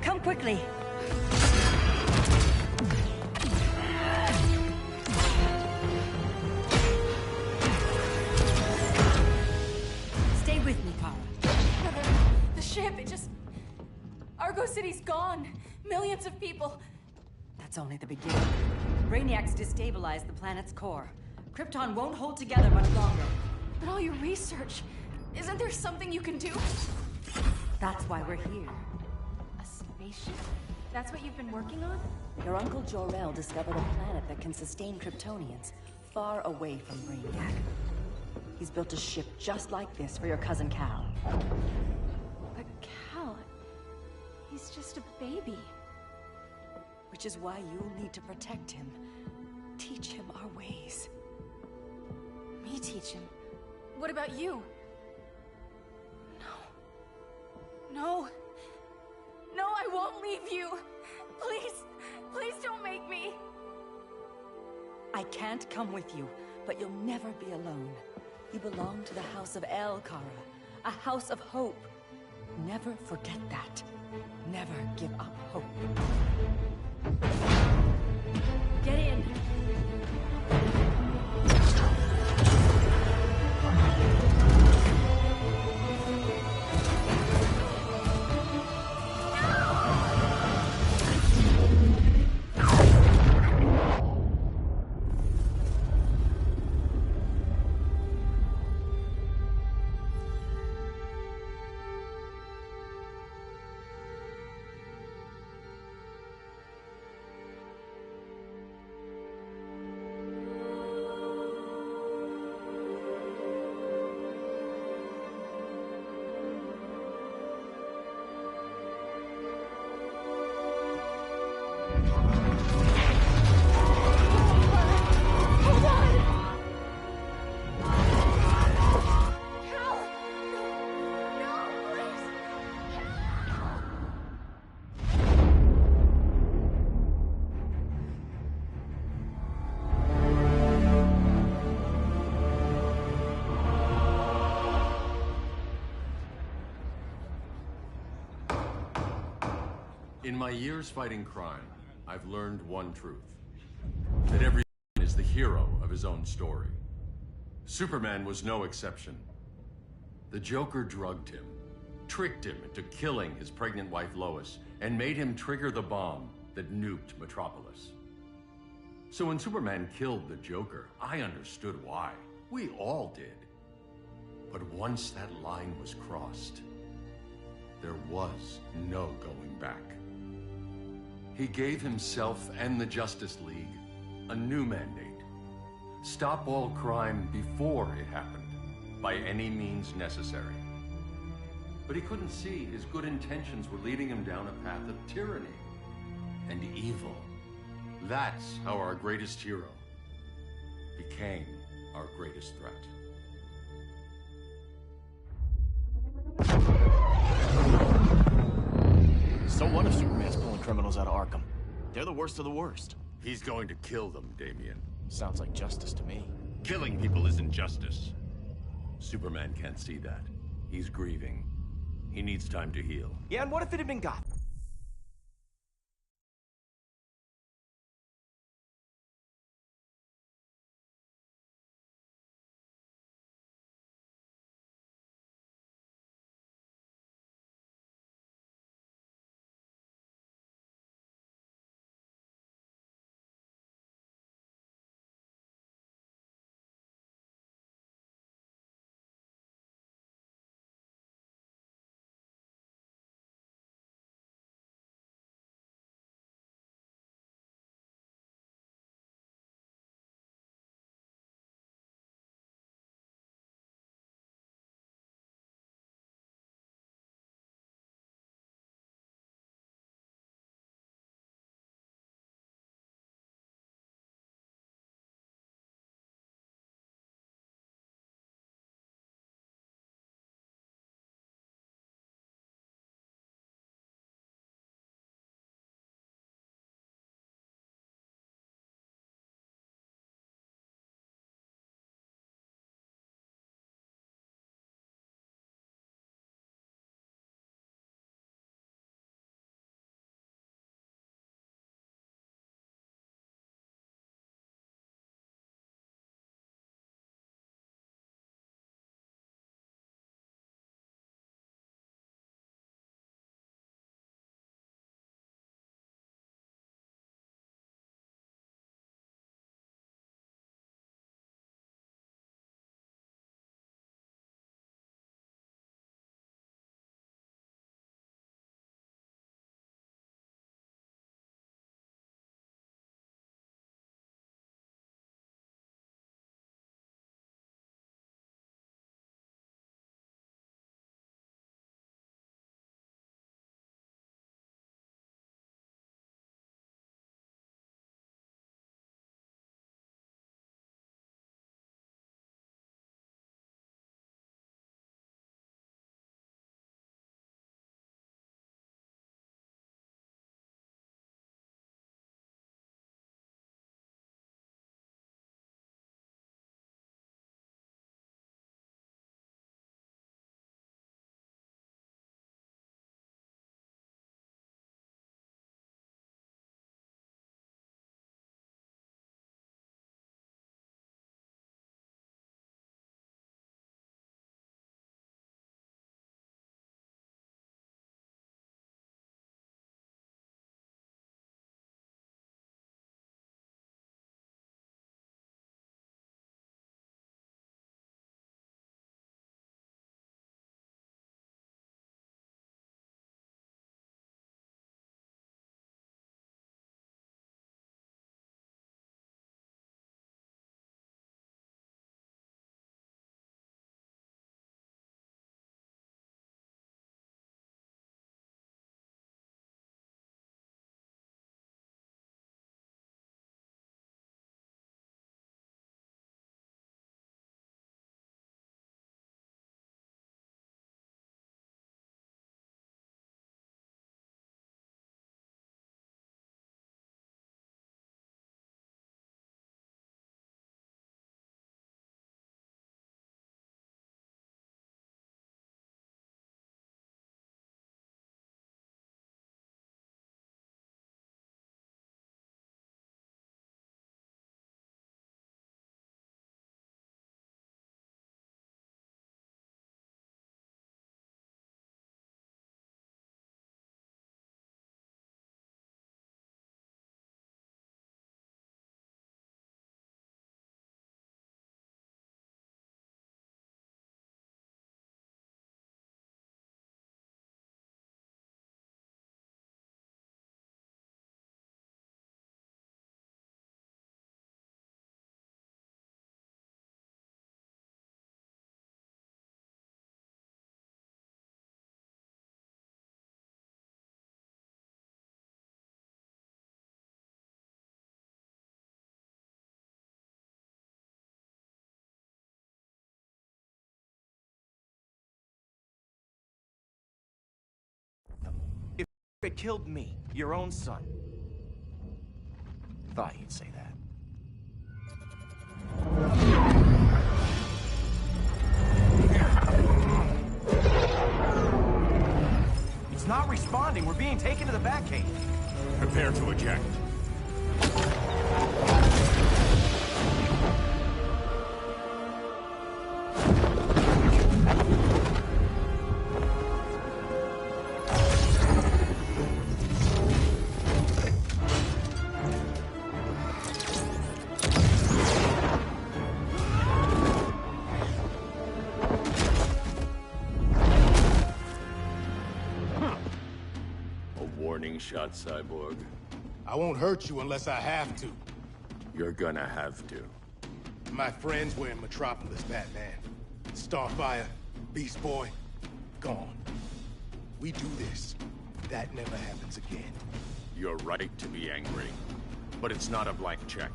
Come quickly. Stay with me, Kara. The ship, it just... Argo City's gone. Millions of people. That's only the beginning. Brainiac's destabilized the planet's core. Krypton won't hold together much longer. But all your research, isn't there something you can do? That's why we're here. A spaceship? That's what you've been working on? Your Uncle Jor-El discovered a planet that can sustain Kryptonians, far away from Brainiac. He's built a ship just like this for your cousin Cal. But Cal... he's just a baby. Which is why you'll need to protect him. Teach him our ways. Me teach him? What about you? No. No, I won't leave you! Please, please don't make me! I can't come with you, but you'll never be alone. You belong to the House of El, Kara. A house of hope. Never forget that. Never give up hope. Get in! In my years fighting crime, I've learned one truth. That every man is the hero of his own story. Superman was no exception. The Joker drugged him, tricked him into killing his pregnant wife Lois, and made him trigger the bomb that nuked Metropolis. So when Superman killed the Joker, I understood why. We all did. But once that line was crossed, there was no going back. He gave himself and the Justice League a new mandate. Stop all crime before it happened, by any means necessary. But he couldn't see his good intentions were leading him down a path of tyranny and evil. That's how our greatest hero became our greatest threat. So what if Superman's pulling criminals out of Arkham? They're the worst of the worst. He's going to kill them, Damian. Sounds like justice to me. Killing people isn't justice. Superman can't see that. He's grieving. He needs time to heal. Yeah, and what if it had been Gotham? It killed me, your own son. Thought you'd say that. It's not responding. We're being taken to the Batcave. Prepare to eject. Warning shot, Cyborg. I won't hurt you unless I have to. You're gonna have to. My friends were in Metropolis, Batman. Starfire, Beast Boy, gone. We do this. That never happens again. You're right to be angry. But it's not a blank check.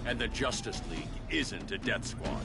And the Justice League isn't a death squad.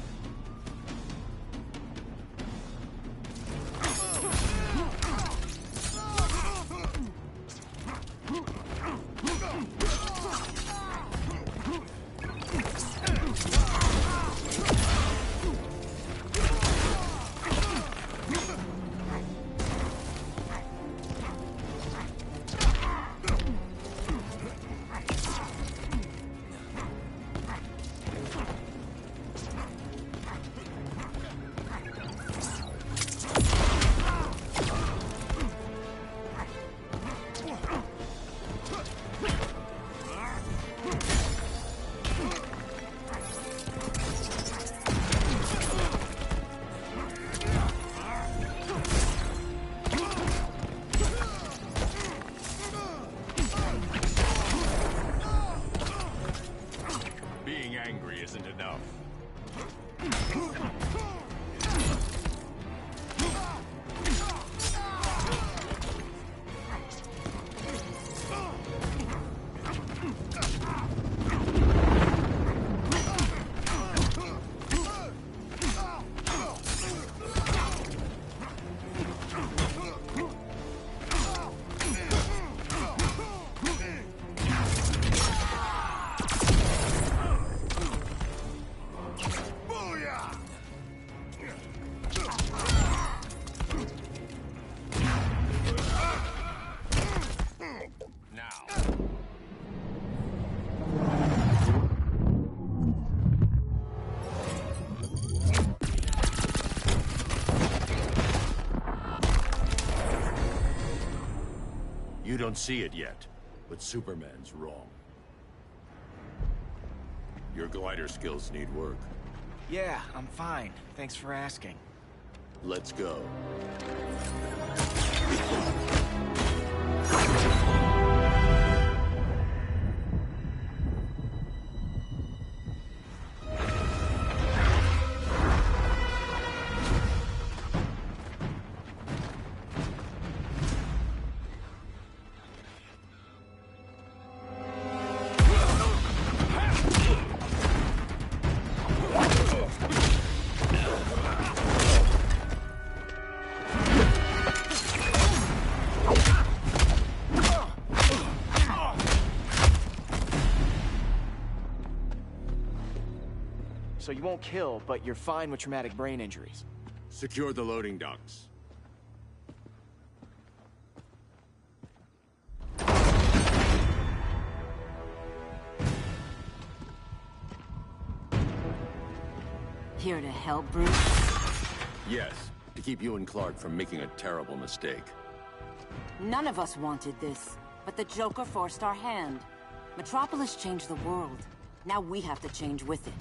Isn't enough. You don't see it yet, but Superman's wrong. Your glider skills need work. Yeah, I'm fine. Thanks for asking. Let's go. So you won't kill, but you're fine with traumatic brain injuries. Secure the loading docks. Here to help, Bruce? Yes, to keep you and Clark from making a terrible mistake. None of us wanted this, but the Joker forced our hand. Metropolis changed the world. Now we have to change with it.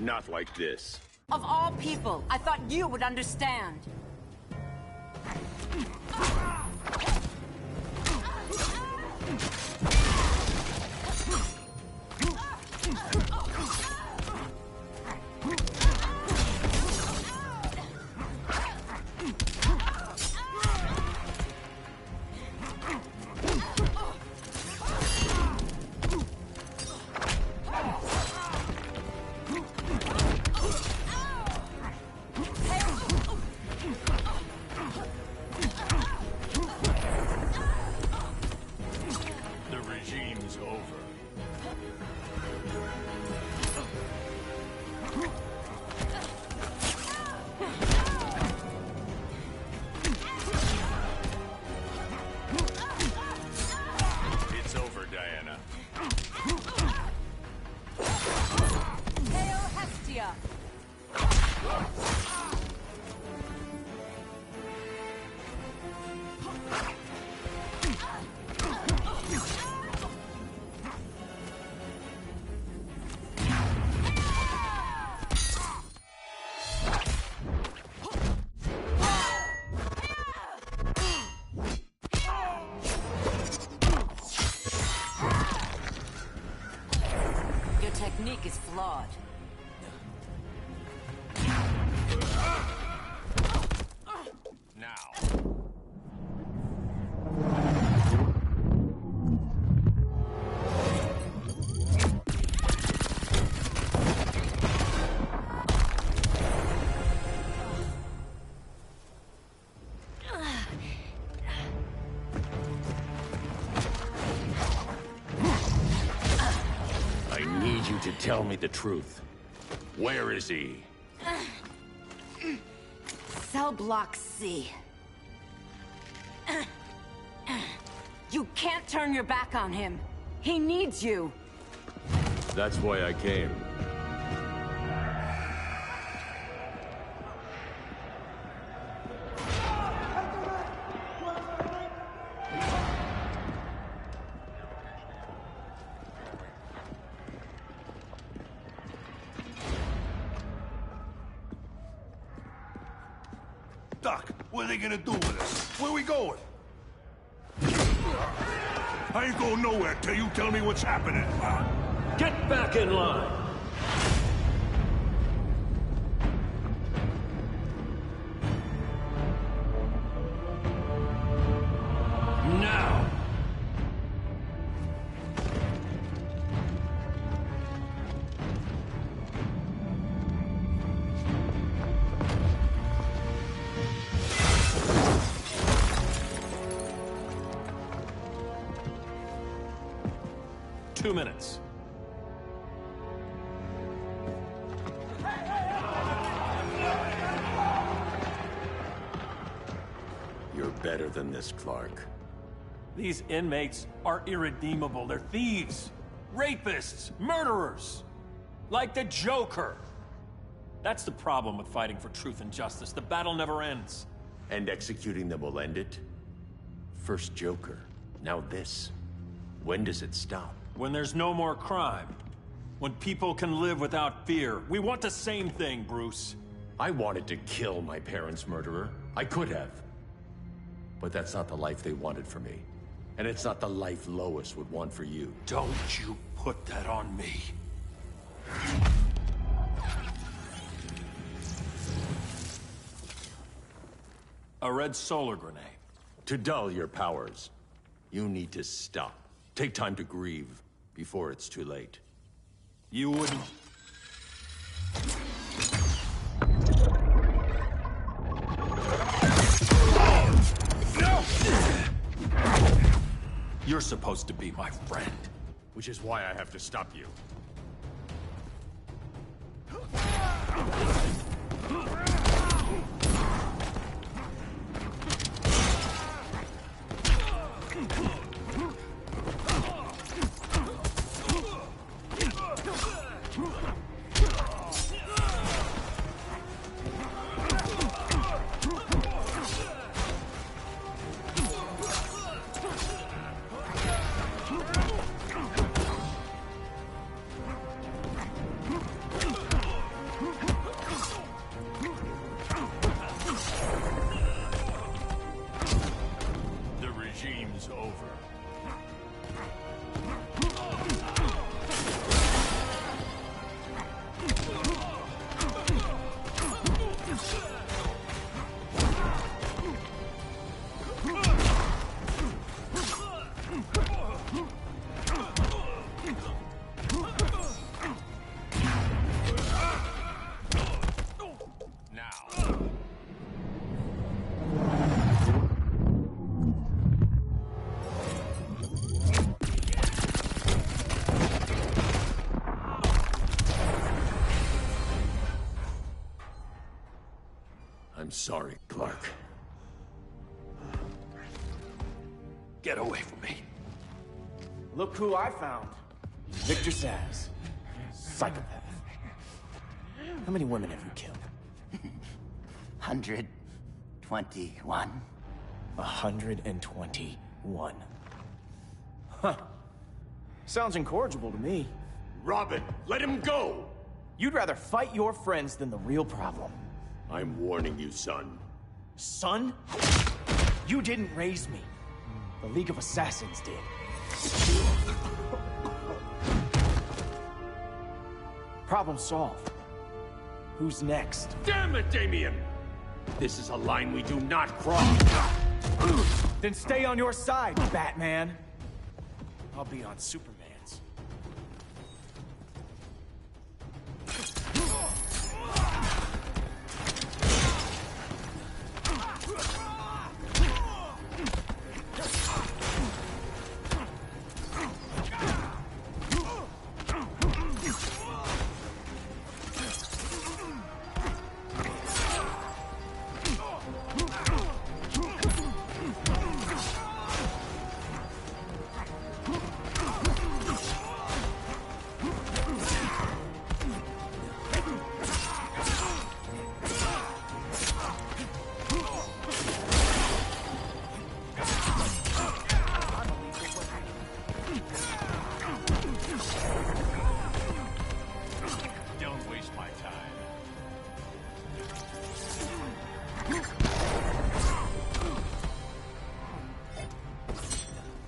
Not like this. Of all people, I thought you would understand. logic is flawed. Now. I need you to tell me the truth. Where is he? Cell block C. You can't turn your back on him. He needs you. That's why I came. Doc, what are they gonna do with us? Where we going? I ain't going nowhere till you tell me what's happening. Get back in line! Now! Two minutes. You're better than this, Clark. These inmates are irredeemable. They're thieves, rapists, murderers. Like the Joker. That's the problem with fighting for truth and justice. The battle never ends. And executing them will end it? First Joker, now this. When does it stop? When there's no more crime. When people can live without fear. We want the same thing, Bruce. I wanted to kill my parents' murderer. I could have. But that's not the life they wanted for me. And it's not the life Lois would want for you. Don't you put that on me. A red solar grenade. To dull your powers, you need to stop. Take time to grieve before it's too late. You wouldn't... You're supposed to be my friend. Which is why I have to stop you. I'm sorry, Clark. Get away from me. Look who I found. Victor Zsasz. Psychopath. How many women have you killed? 121. 121. Huh. Sounds incorrigible to me. Robin, let him go! You'd rather fight your friends than the real problem. I'm warning you, son. Son? You didn't raise me. The League of Assassins did. Problem solved. Who's next? Damn it, Damien! This is a line we do not cross. Then stay on your side, Batman. I'll be on Superman's.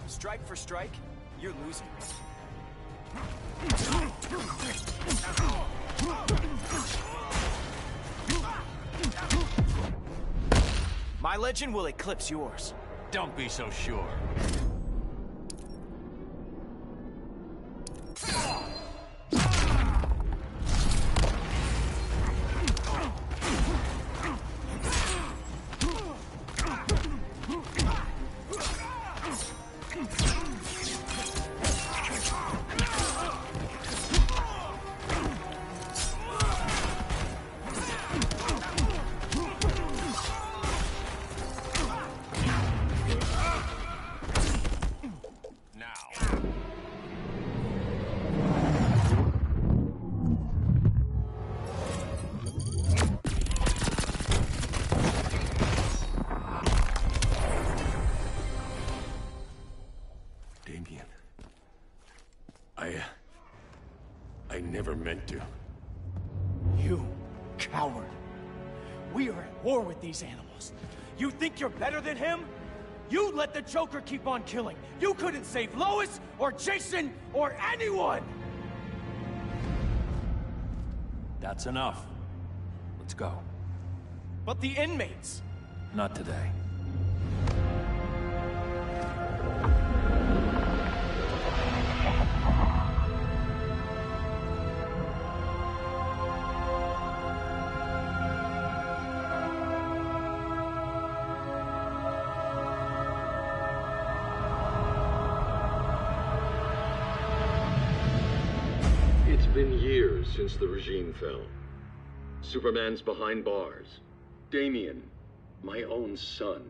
Strike for strike, you're losing. My legend will eclipse yours. Don't be so sure. I never meant to. You coward. We are at war with these animals. You think you're better than him? You let the Joker keep on killing. You couldn't save Lois, or Jason, or anyone! That's enough. Let's go. But the inmates! Not today. It's been years since the regime fell. Superman's behind bars. Damien, my own son,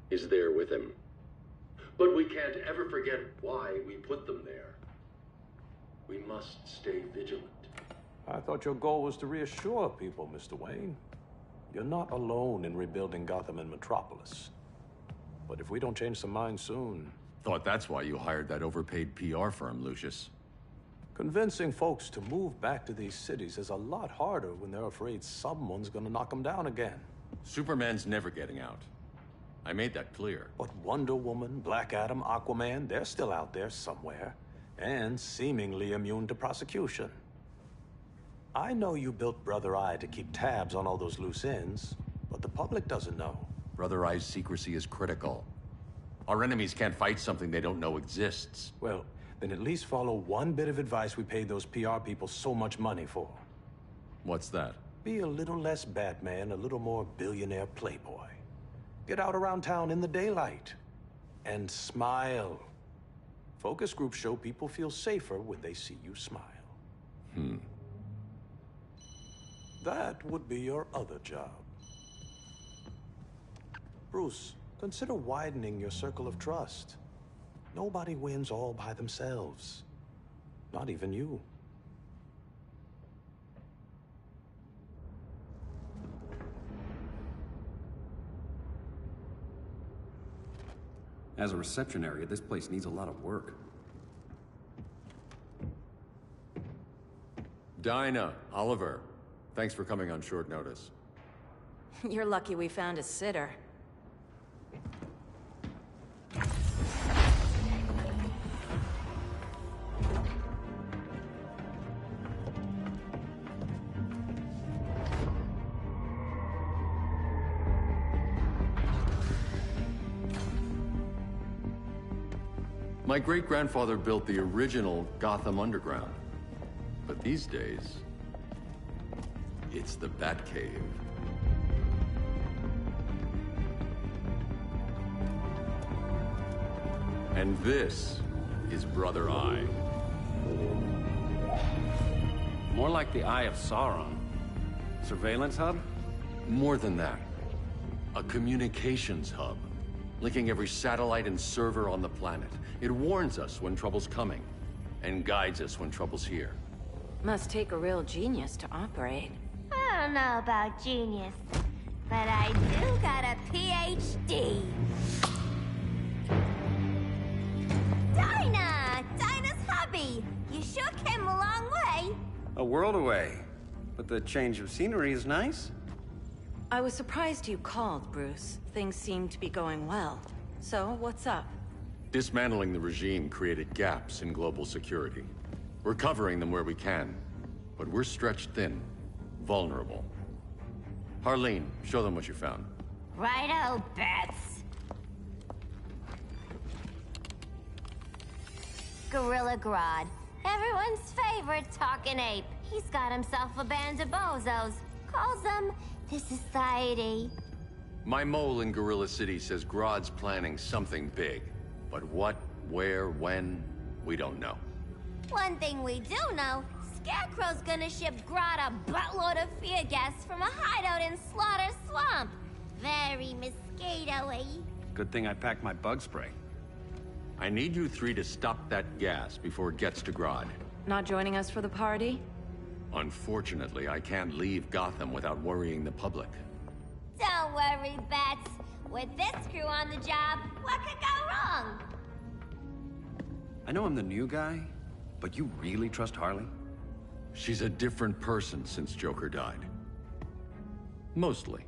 is there with him. But we can't ever forget why we put them there. We must stay vigilant. I thought your goal was to reassure people, Mr. Wayne. You're not alone in rebuilding Gotham and Metropolis. But if we don't change some minds soon... Thought that's why you hired that overpaid PR firm, Lucius. Convincing folks to move back to these cities is a lot harder when they're afraid someone's gonna knock them down again. Superman's never getting out. I made that clear. But Wonder Woman, Black Adam, Aquaman, they're still out there somewhere. And seemingly immune to prosecution. I know you built Brother Eye to keep tabs on all those loose ends, but the public doesn't know. Brother Eye's secrecy is critical. Our enemies can't fight something they don't know exists. Well, then at least follow one bit of advice we paid those PR people so much money for. What's that? Be a little less Batman, a little more billionaire playboy. Get out around town in the daylight. And smile. Focus groups show people feel safer when they see you smile. That would be your other job. Bruce, consider widening your circle of trust. Nobody wins all by themselves. Not even you. As a reception area, this place needs a lot of work. Dinah, Oliver, thanks for coming on short notice. You're lucky we found a sitter. My great-grandfather built the original Gotham Underground. But these days, it's the Batcave. And this is Brother Eye. More like the Eye of Sauron. Surveillance hub? More than that. A communications hub, linking every satellite and server on the planet. It warns us when trouble's coming, and guides us when trouble's here. Must take a real genius to operate. I don't know about genius, but I do got a PhD. Dinah's hubby! You sure came a long way. A world away. But the change of scenery is nice. I was surprised you called, Bruce. Things seem to be going well. So, what's up? Dismantling the regime created gaps in global security. We're covering them where we can, but we're stretched thin, vulnerable. Harleen, show them what you found. Righto, Bats. Gorilla Grodd. Everyone's favorite talking ape. He's got himself a band of bozos. Calls them the Society. My mole in Gorilla City says Grodd's planning something big. But what, where, when, we don't know. One thing we do know, Scarecrow's gonna ship Grodd a buttload of fear gas from a hideout in Slaughter Swamp. Very mosquito-y. Good thing I packed my bug spray. I need you three to stop that gas before it gets to Grodd. Not joining us for the party? Unfortunately, I can't leave Gotham without worrying the public. Don't worry, Bats. With this crew on the job, what could go wrong? I know I'm the new guy, but you really trust Harley? She's a different person since Joker died. Mostly.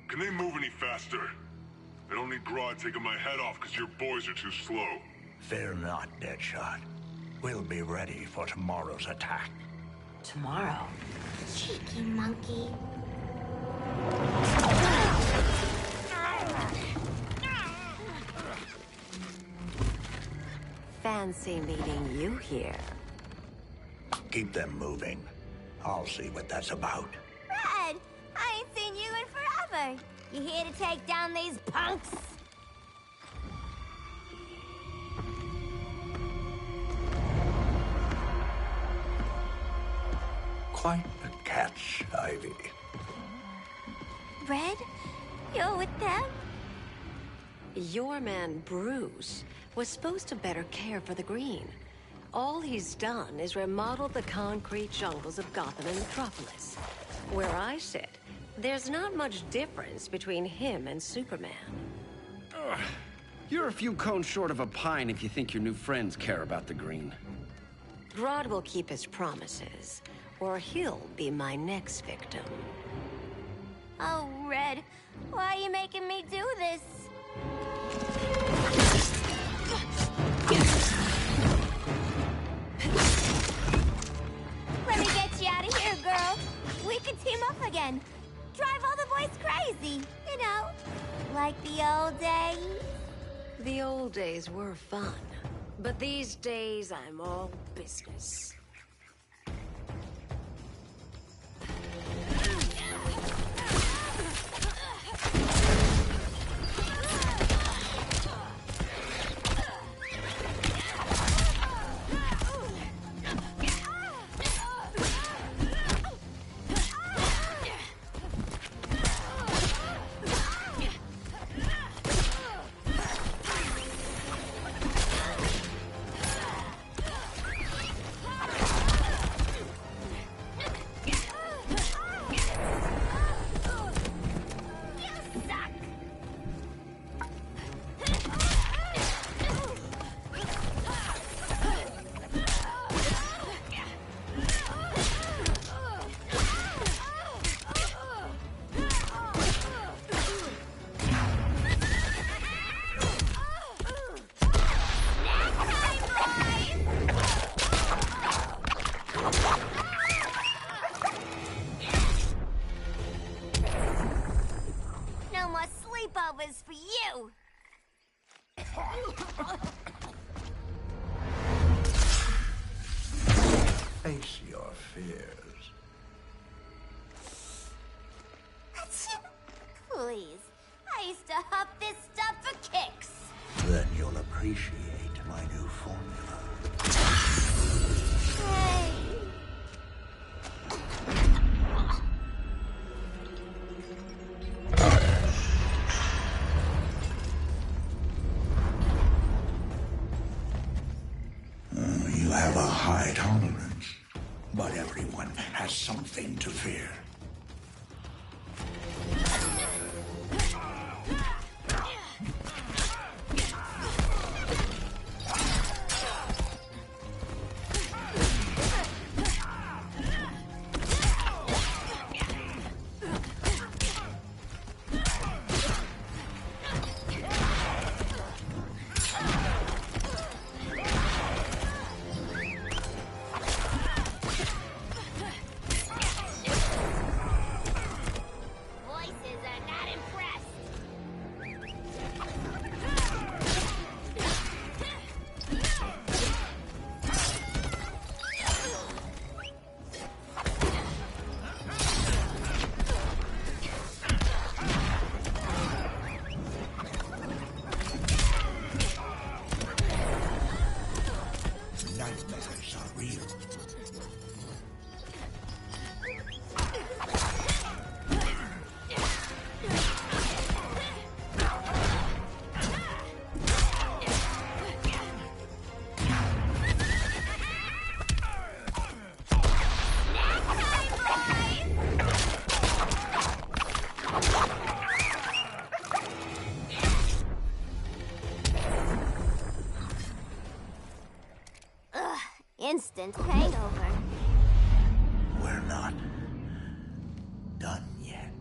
Can they move any faster? I don't need Grodd taking my head off because your boys are too slow. Fear not, Deadshot. We'll be ready for tomorrow's attack. Tomorrow? Cheeky monkey. Fancy meeting you here. Keep them moving. I'll see what that's about. Red, I ain't seen you in forever. You here to take down these punks? Quite the catch, Ivy. Red, you're with them? Your man, Bruce, was supposed to better care for the Green. All he's done is remodel the concrete jungles of Gotham and Metropolis. Where I sit, there's not much difference between him and Superman. Ugh. You're a few cones short of a pine if you think your new friends care about the Green. Grodd will keep his promises, or he'll be my next victim. Oh, Red, why are you making me do this? Let me get you out of here, girl. We can team up again. Drive all the boys crazy, you know, like the old days. The old days were fun, but these days I'm all business. leftovers for you! Face your fears. Please, I used to huff this stuff for kicks. Then you'll appreciate my new formula. Hey. You have a high tolerance, but everyone has something to fear. Nightmares are real. Instant hangover. We're not done yet.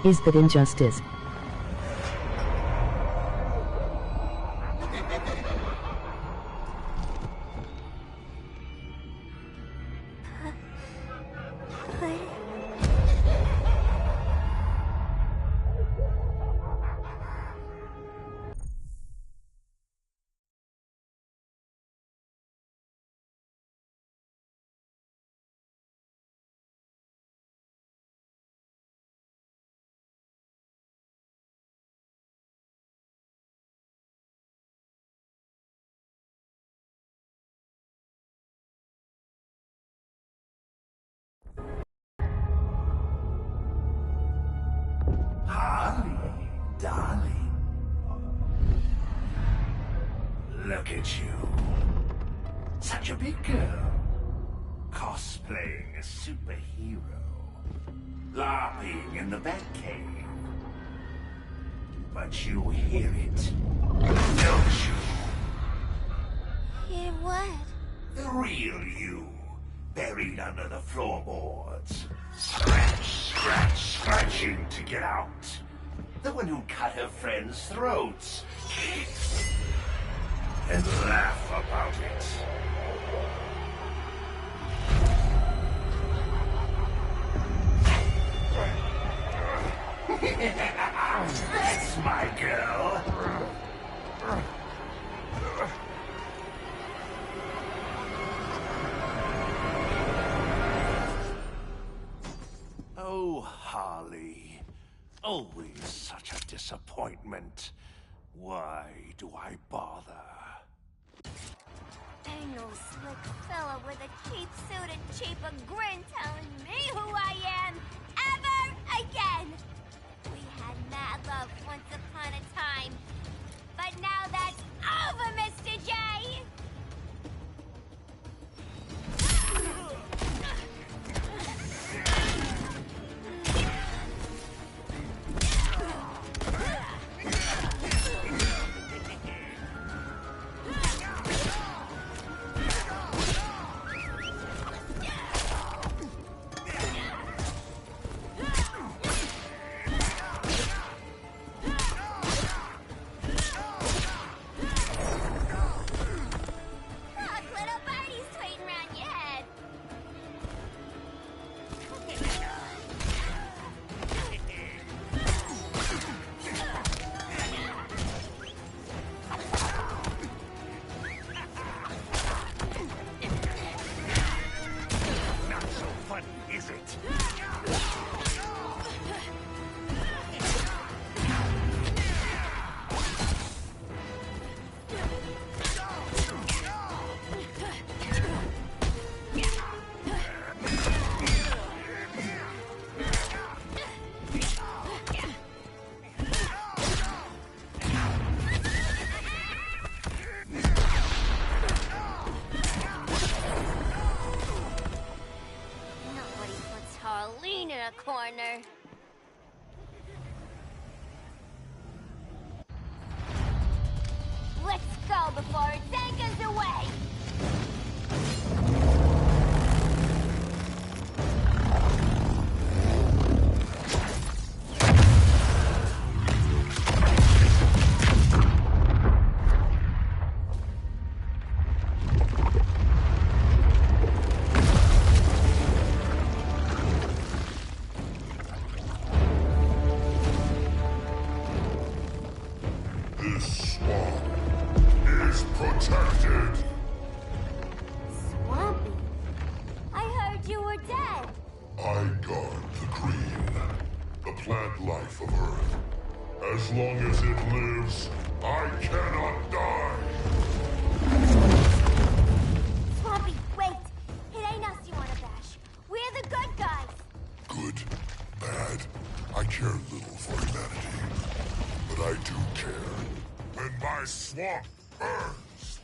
Is that injustice? Harley, darling. Look at you. Such a big girl. Cosplaying a superhero. LARPing in the Batcave. But you hear it, don't you? Hear what? The real you, buried under the floorboards. Scratch, scratch, scratching to get out. The one who cut her friends' throats. And laugh about it. That's my girl. Oh, Harley. Always such a disappointment. Why do I bother? Ain't no slick fella with a cheap suit and cheaper grin telling me who I am ever again. We had mad love once upon a time, but now that's over, Mr. J. corner. Let's go before it takes us away! This swamp is protected. Swampy? I heard you were dead. I guard the green, the plant life of Earth. As long as it lives, I cannot die. Swampy, wait! It ain't us you wanna bash. We're the good guys. Good, bad, I care little for humanity. But I do care when my swamp burns.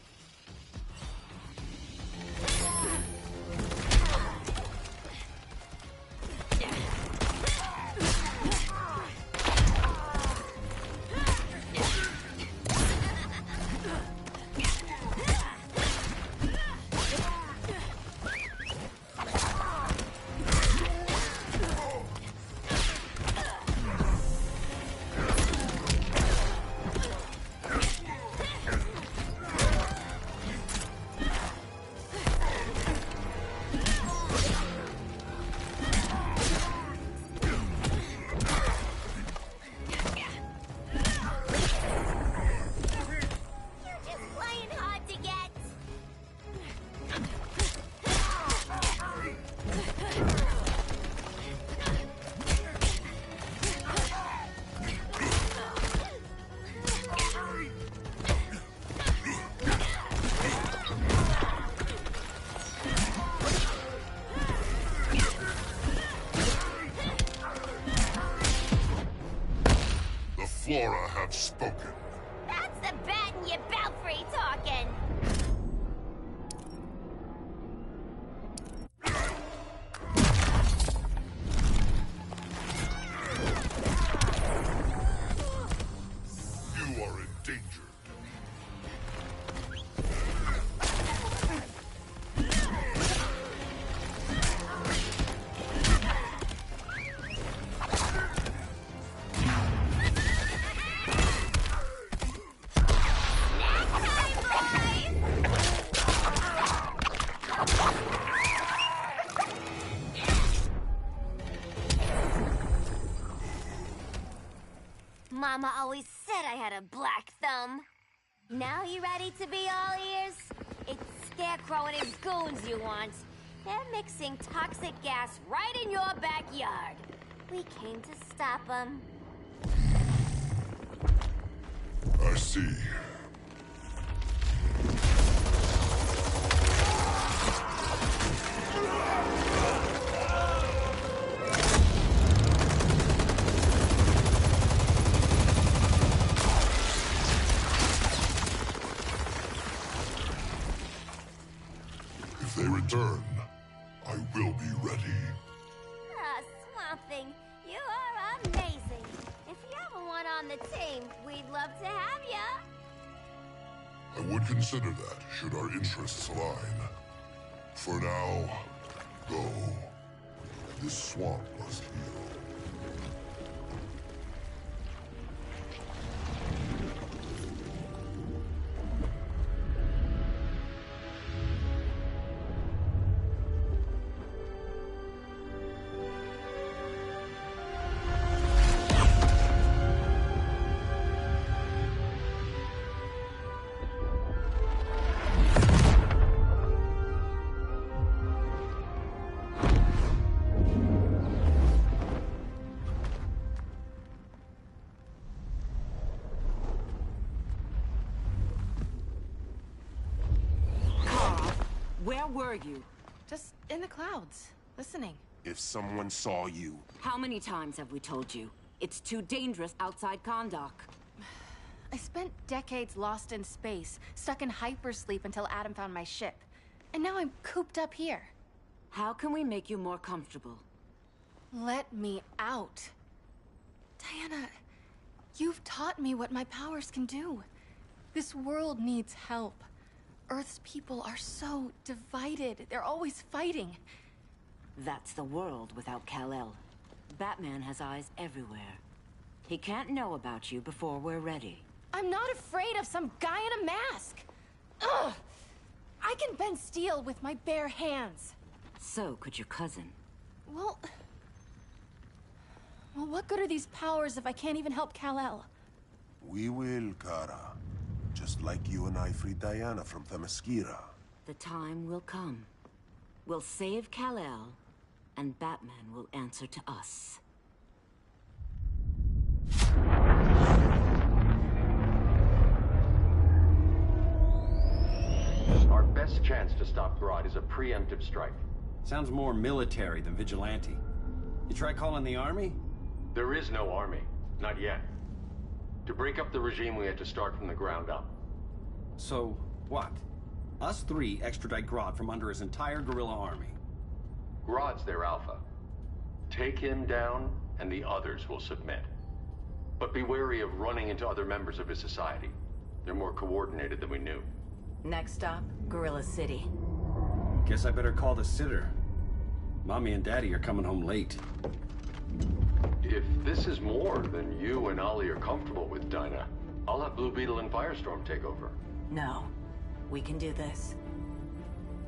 Flora have spoken. That's the bat in your belfry talking. You are in danger. Mama always said I had a black thumb. Now you ready to be all ears? It's Scarecrow and his goons you want. They're mixing toxic gas right in your backyard. We came to stop them. I see. If they return, I will be ready. Ah, Swamp Thing, you are amazing. If you ever want on the team, we'd love to have ya. I would consider that, should our interests align. For now, go. This swamp must heal. Where were you? Just in the clouds, listening. If someone saw you... How many times have we told you? It's too dangerous outside Kahndaq. I spent decades lost in space, stuck in hypersleep until Adam found my ship. And now I'm cooped up here. How can we make you more comfortable? Let me out. Diana, you've taught me what my powers can do. This world needs help. Earth's people are so divided. They're always fighting. That's the world without Kal-El. Batman has eyes everywhere. He can't know about you before we're ready. I'm not afraid of some guy in a mask. Ugh! I can bend steel with my bare hands. So could your cousin. Well, what good are these powers if I can't even help Kal-El? We will, Kara. Just like you and I freed Diana from Themyscira. The time will come. We'll save Kal-El, and Batman will answer to us. Our best chance to stop Grodd is a preemptive strike. Sounds more military than vigilante. You try calling the army? There is no army. Not yet. To break up the regime, we had to start from the ground up. So, what? Us three extradite Grodd from under his entire guerrilla army. Grodd's their alpha. Take him down, and the others will submit. But be wary of running into other members of his society. They're more coordinated than we knew. Next stop, Gorilla City. Guess I better call the sitter. Mommy and Daddy are coming home late. If this is more than you and Ollie are comfortable with, Dinah, I'll have Blue Beetle and Firestorm take over. No. We can do this.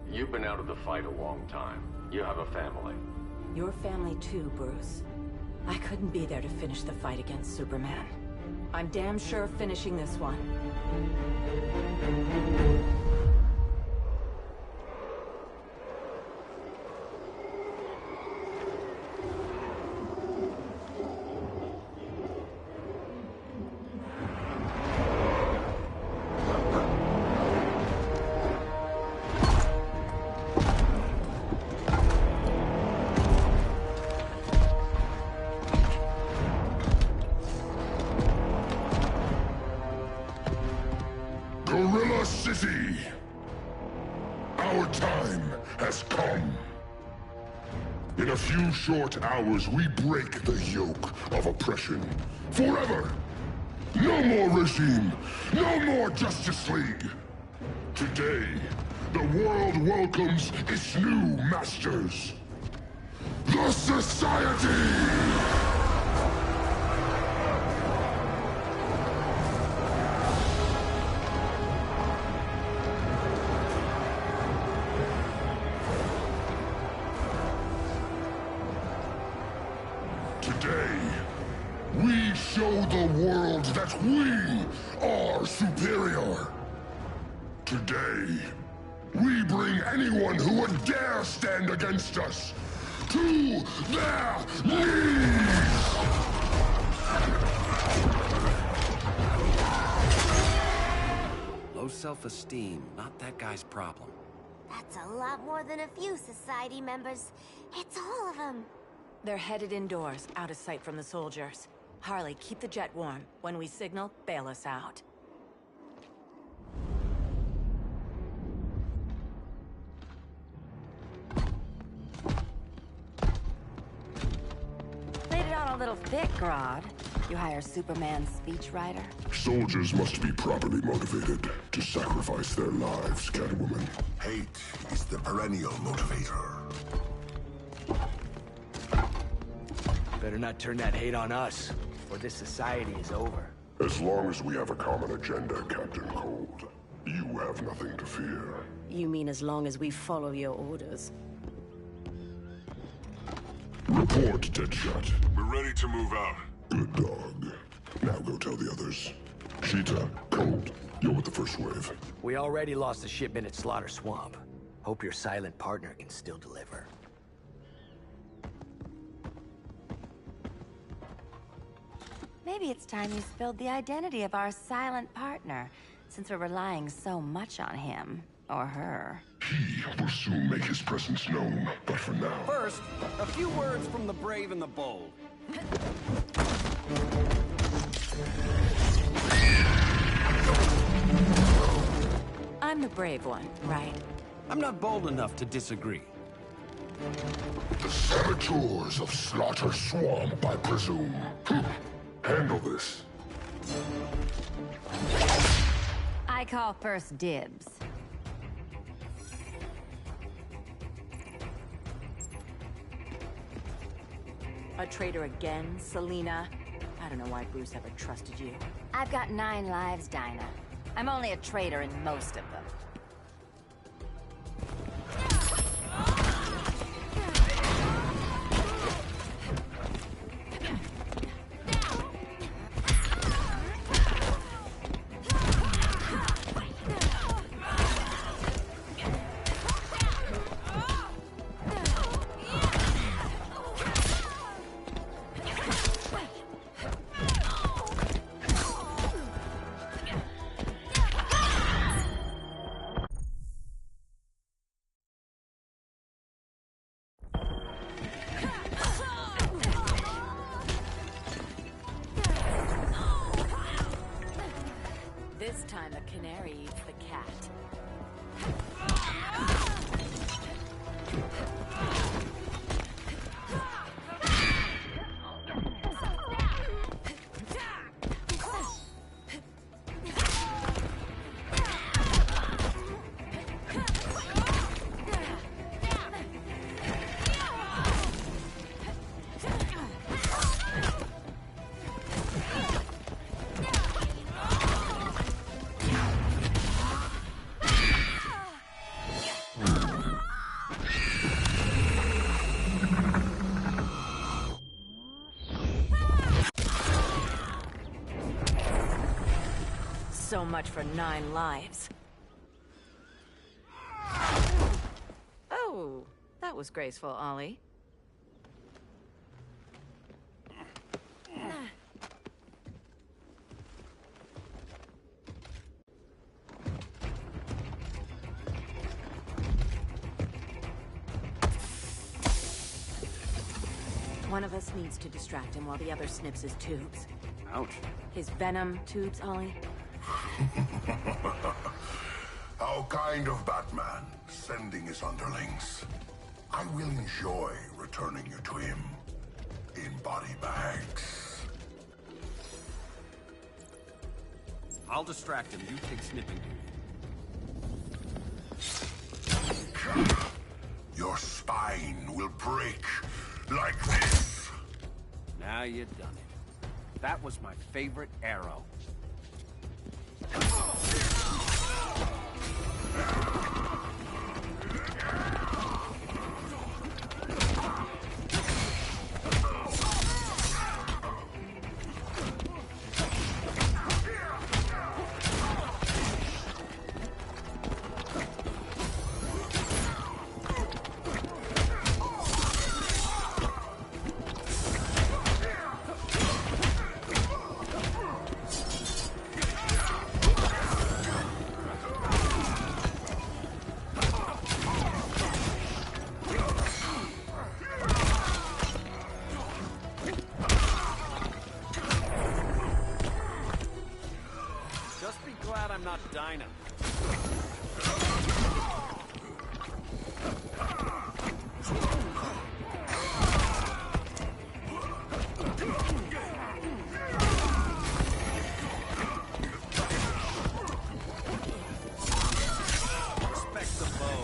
You've been out of the fight a long time. You have a family. Your family too, Bruce. I couldn't be there to finish the fight against Superman. I'm damn sure finishing this one. Gorilla City! Our time has come. In a few short hours, we break the yoke of oppression. Forever! No more regime! No more Justice League! Today, the world welcomes its new masters. The Society! Today, we show the world that we are superior. Today, we bring anyone who would dare stand against us to their knees! Low self-esteem, not that guy's problem. That's a lot more than a few Society members. It's all of them. They're headed indoors, out of sight from the soldiers. Harley, keep the jet warm. When we signal, bail us out. Laid it on a little thick, Grodd. You hire Superman's speechwriter? Soldiers must be properly motivated to sacrifice their lives, Catwoman. Hate is the perennial motivator. Better not turn that hate on us, or this society is over. As long as we have a common agenda, Captain Cold, you have nothing to fear. You mean as long as we follow your orders? Report, Deadshot. We're ready to move out. Good dog. Now go tell the others. Cheetah, Cold, you're with the first wave. We already lost a shipment at Slaughter Swamp. Hope your silent partner can still deliver. Maybe it's time you spilled the identity of our silent partner, since we're relying so much on him. Or her. He will soon make his presence known, but for now... First, a few words from the brave and the bold. I'm the brave one, right? I'm not bold enough to disagree. The saboteurs of Slaughter Swamp, I presume. Handle this. I call first dibs. A traitor again, Selina? I don't know why Bruce ever trusted you. I've got 9 lives, Dinah. I'm only a traitor in most of them. This time the canary eats the cat. So much for 9 lives. Oh, that was graceful, Ollie. One of us needs to distract him while the other snips his tubes. Ouch. His venom tubes, Ollie. How kind of Batman, sending his underlings. I will enjoy returning you to him in body bags. I'll distract him. You take snipping duty. Your spine will break like this. Now you've done it. That was my favorite arrow. I'm not Dinah. Respect the bow.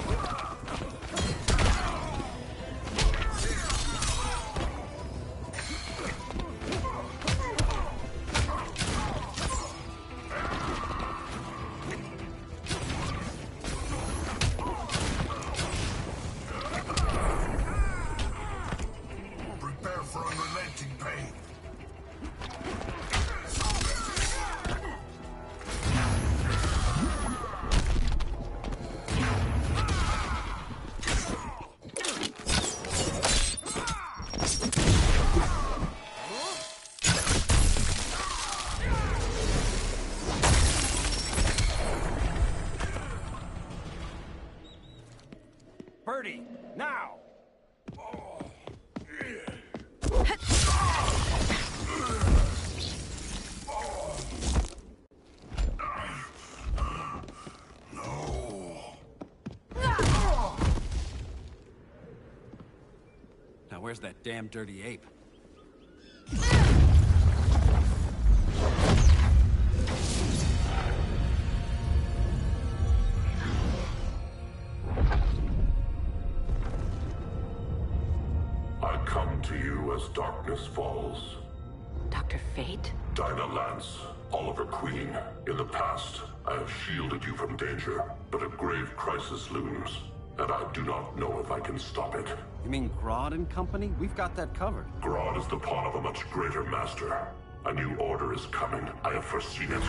Birdie, now! where's that damn dirty ape? I come to you as darkness falls. Dr. Fate? Dinah Lance, Oliver Queen. In the past, I have shielded you from danger, but a grave crisis looms, and I do not know if I can stop it. You mean Grodd and company? We've got that covered. Grodd is the pawn of a much greater master. A new order is coming. I have foreseen it.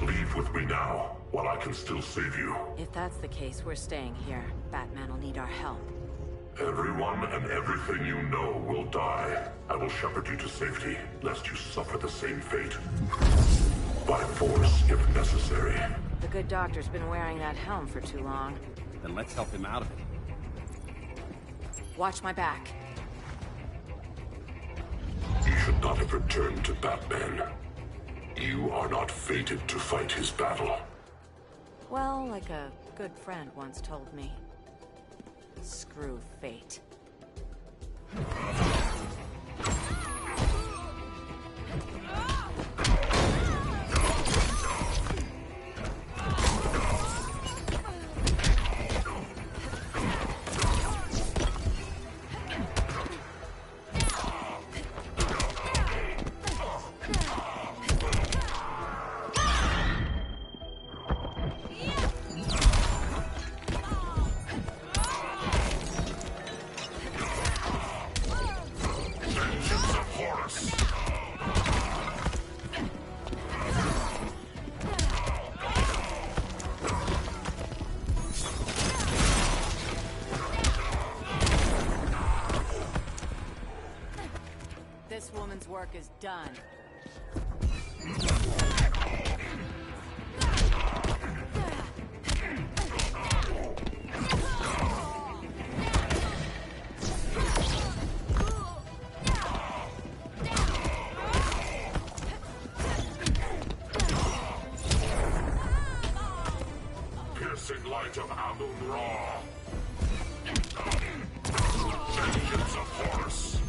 Leave with me now, while I can still save you. If that's the case, we're staying here. Batman will need our help. Everyone and everything you know will die. I will shepherd you to safety, lest you suffer the same fate. By force, if necessary. The good doctor's been wearing that helm for too long. Then let's help him out of it. Watch my back. You should not have returned to Batman. You are not fated to fight his battle. Well, like a good friend once told me. Screw fate. This woman's work is done. Piercing light of Amun-Ra. Vengeance of Horus.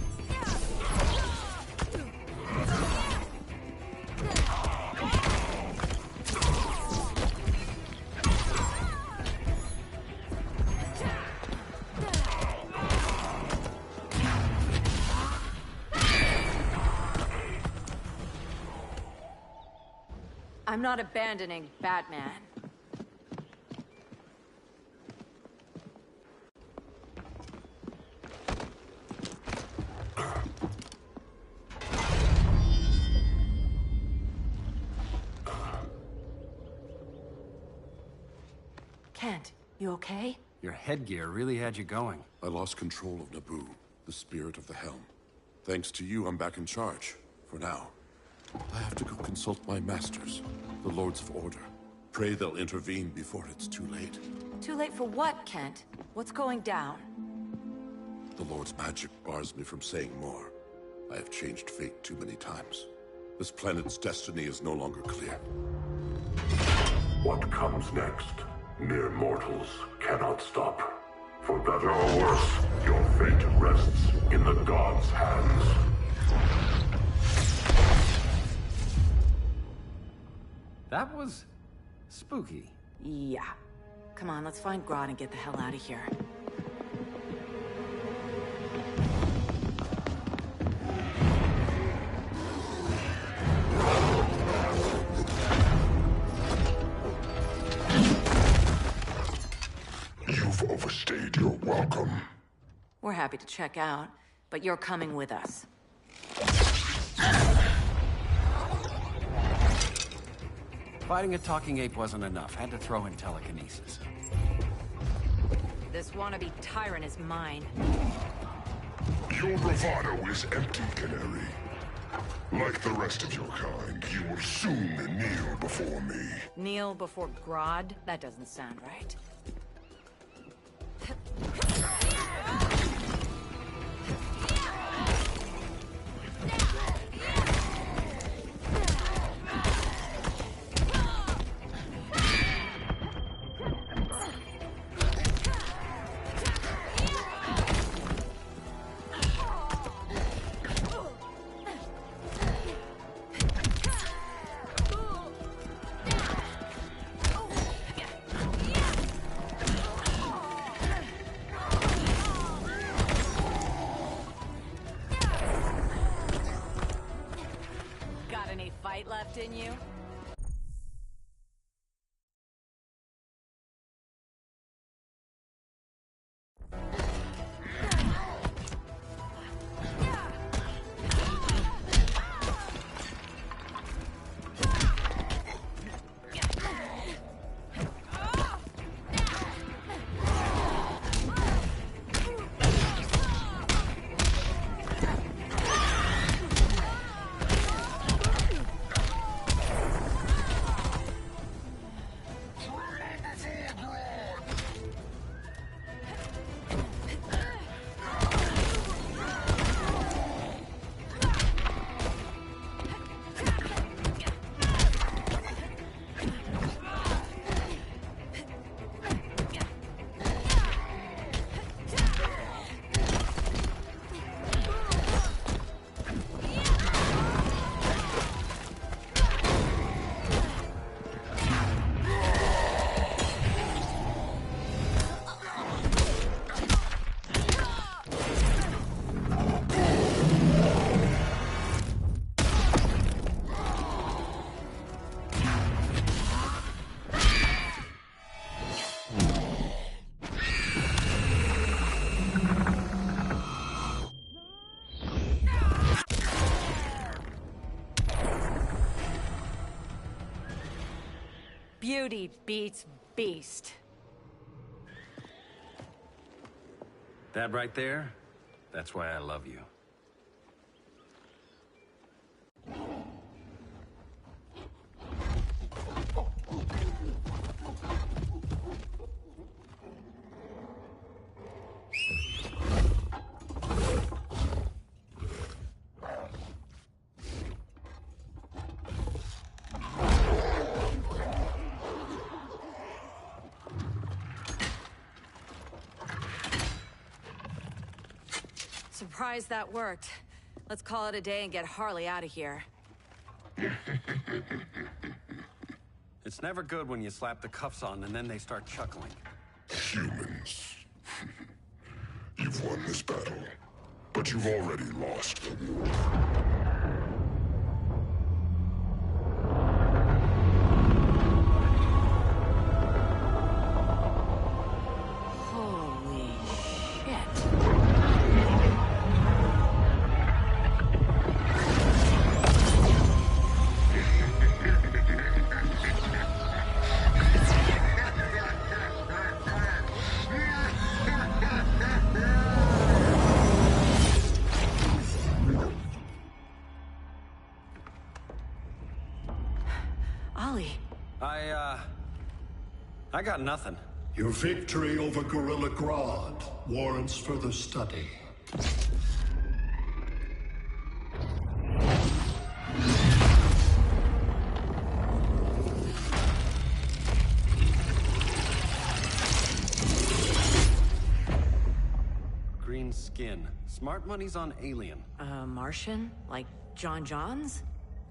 I'm not abandoning Batman. Kent, you okay? Your headgear really had you going. I lost control of Naboo, the spirit of the helm. Thanks to you, I'm back in charge. For now. I have to go consult my masters, the Lords of Order. Pray they'll intervene before it's too late. Too late for what, Kent? What's going down? The Lord's magic bars me from saying more. I have changed fate too many times. This planet's destiny is no longer clear. What comes next, mere mortals cannot stop. For better or worse, your fate rests in the gods' hands. That was spooky. Yeah. Come on, let's find Grodd and get the hell out of here. You've overstayed your welcome. We're happy to check out, but you're coming with us. Fighting a talking ape wasn't enough. Had to throw in telekinesis. This wannabe tyrant is mine. Your bravado is empty, Canary. Like the rest of your kind, you will soon kneel before me. Kneel before Grodd? That doesn't sound right. fight left in you? Beauty beats beast. That right there, that's why I love you. Surprised that worked. Let's call it a day and get Harley out of here. It's never good when you slap the cuffs on and then they start chuckling. Humans. You've won this battle, but you've already lost the war. I got nothing. Your victory over Gorilla Grodd warrants further study. Green skin. Smart money's on alien. Martian? Like John Johns?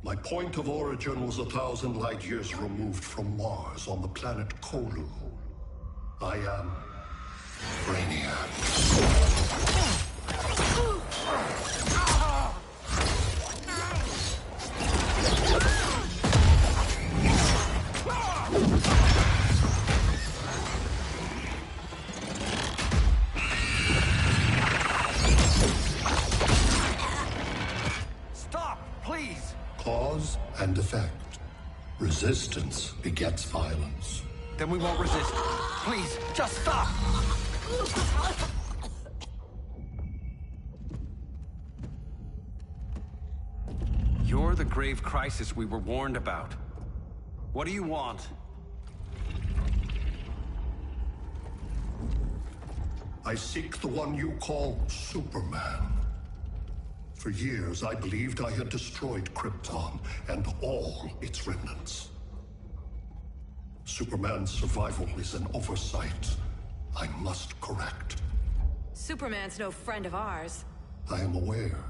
My point of origin was 1,000 light years removed from Mars on the planet Kolu. I am Brainiac. Stop, please! Cause and effect. Resistance begets violence. Then we won't resist. Please, just stop! You're the grave crisis we were warned about. What do you want? I seek the one you call Superman. For years, I believed I had destroyed Krypton and all its remnants. Superman's survival is an oversight I must correct. Superman's no friend of ours. I am aware.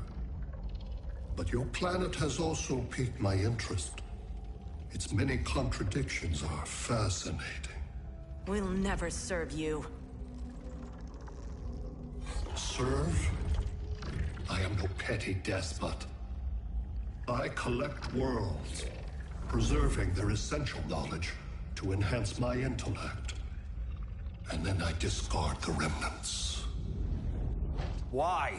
But your planet has also piqued my interest. Its many contradictions are fascinating. We'll never serve you. Serve? I am no petty despot. I collect worlds preserving their essential knowledge to enhance my intellect. And then I discard the remnants. Why?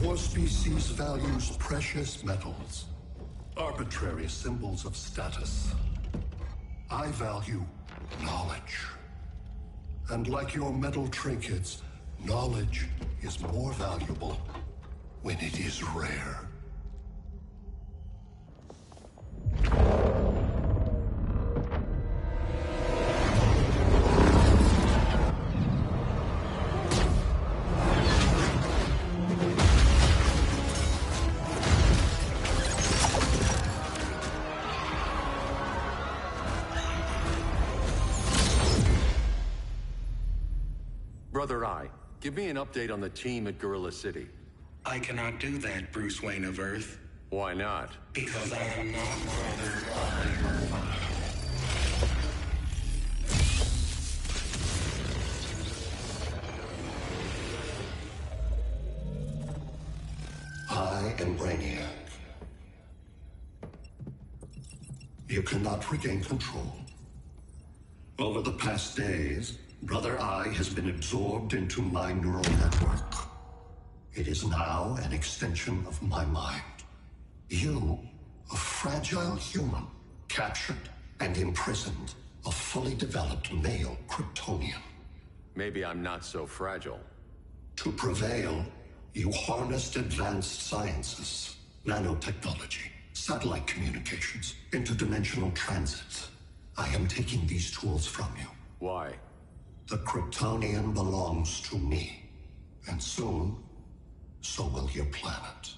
Your species values precious metals, arbitrary symbols of status. I value knowledge. And like your metal trinkets, knowledge is more valuable when it is rare. Brother Eye, give me an update on the team at Gorilla City. I cannot do that, Bruce Wayne of Earth. Why not? Because I am not Brother Eye. I am Brainiac. You cannot regain control. Over the past days, Brother Eye has been absorbed into my neural network. It is now an extension of my mind. You, a fragile human, captured and imprisoned a fully developed male Kryptonian. Maybe I'm not so fragile. To prevail, you harnessed advanced sciences, nanotechnology, satellite communications, interdimensional transit. I am taking these tools from you. Why? The Kryptonian belongs to me. And soon, so will your planet.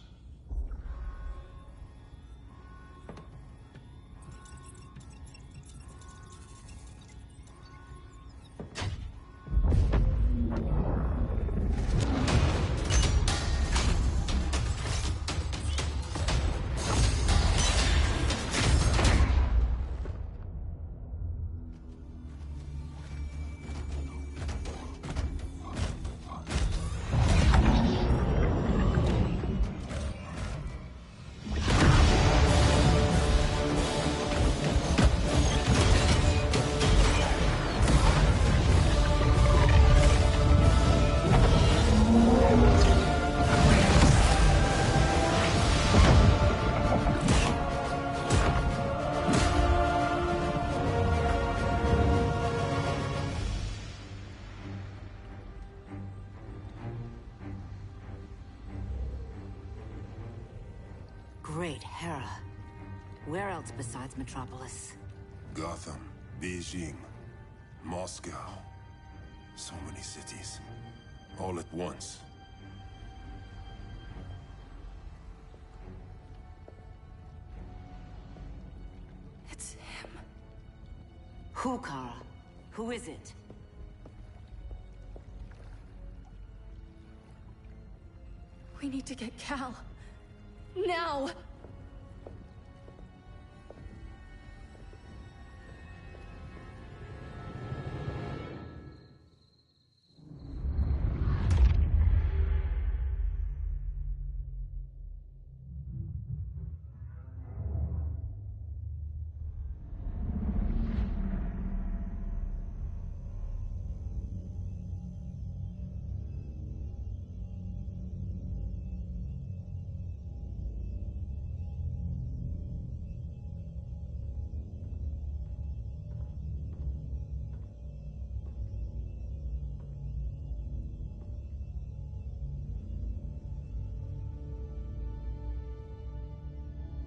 Great Hera. Where else besides Metropolis? Gotham, Beijing, Moscow. So many cities. All at once. It's him. Who, Kara? Who is it? We need to get Cal. Now!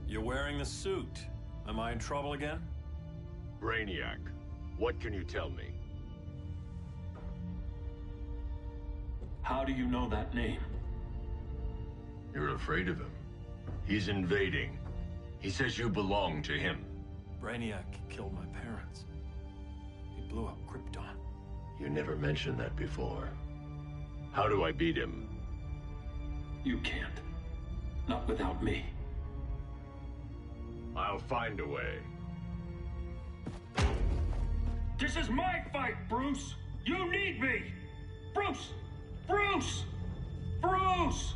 You're wearing the suit. Am I in trouble again? Brainiac, what can you tell me? How do you know that name? You're afraid of him. He's invading. He says you belong to him. Brainiac killed my parents. He blew up Krypton. You never mentioned that before. How do I beat him? You can't. Not without me. I'll find a way. This is my fight, Bruce! You need me! Bruce! Bruce! Bruce!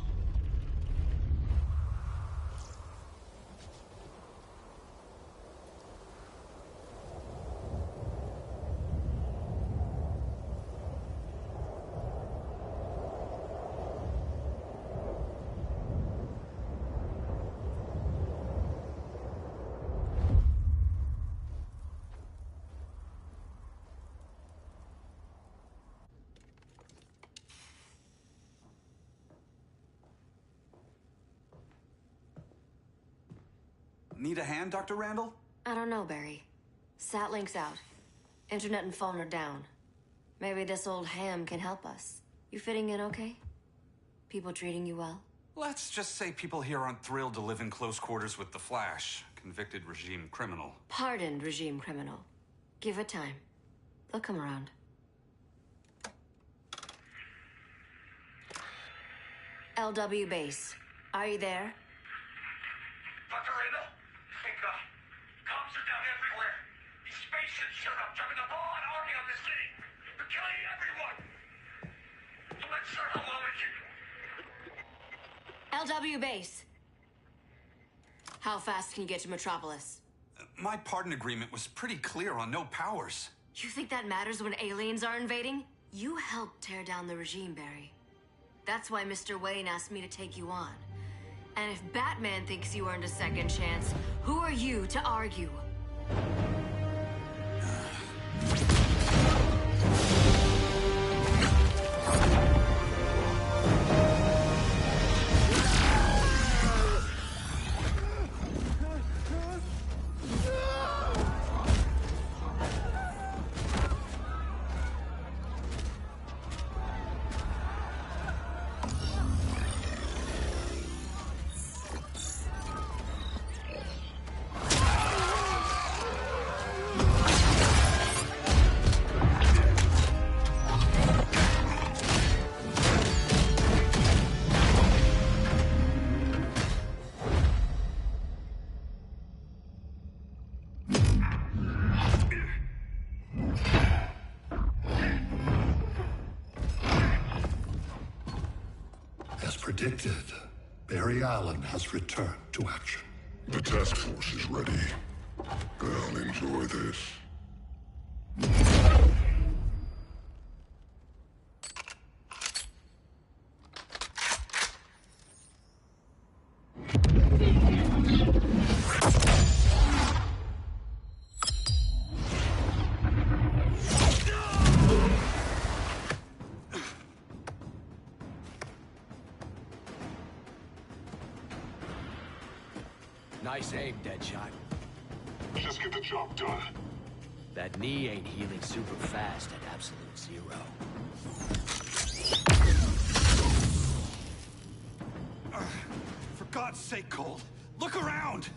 Need a hand, Dr. Randall? I don't know, Barry. Satlink's out. Internet and phone are down. Maybe this old ham can help us. You fitting in okay? People treating you well? Let's just say people here aren't thrilled to live in close quarters with the Flash, convicted regime criminal. Pardoned regime criminal. Give it time. They'll come around. LW base. Are you there? Dr. Randall? Thank God. Cops are down everywhere. These spaceships showed up, driving a ball and army on this city. They're killing everyone. I'm not sure how long it can... LW base. How fast can you get to Metropolis? My pardon agreement was pretty clear on no powers. You think that matters when aliens are invading? You helped tear down the regime, Barry. That's why Mr. Wayne asked me to take you on. And if Batman thinks you earned a second chance, who are you to argue? Predicted, Barry Allen has returned to action. The task force is ready. I'll enjoy this. Nice aim, Deadshot. Just get the job done. That knee ain't healing super fast at absolute zero. For God's sake, Cold, look around!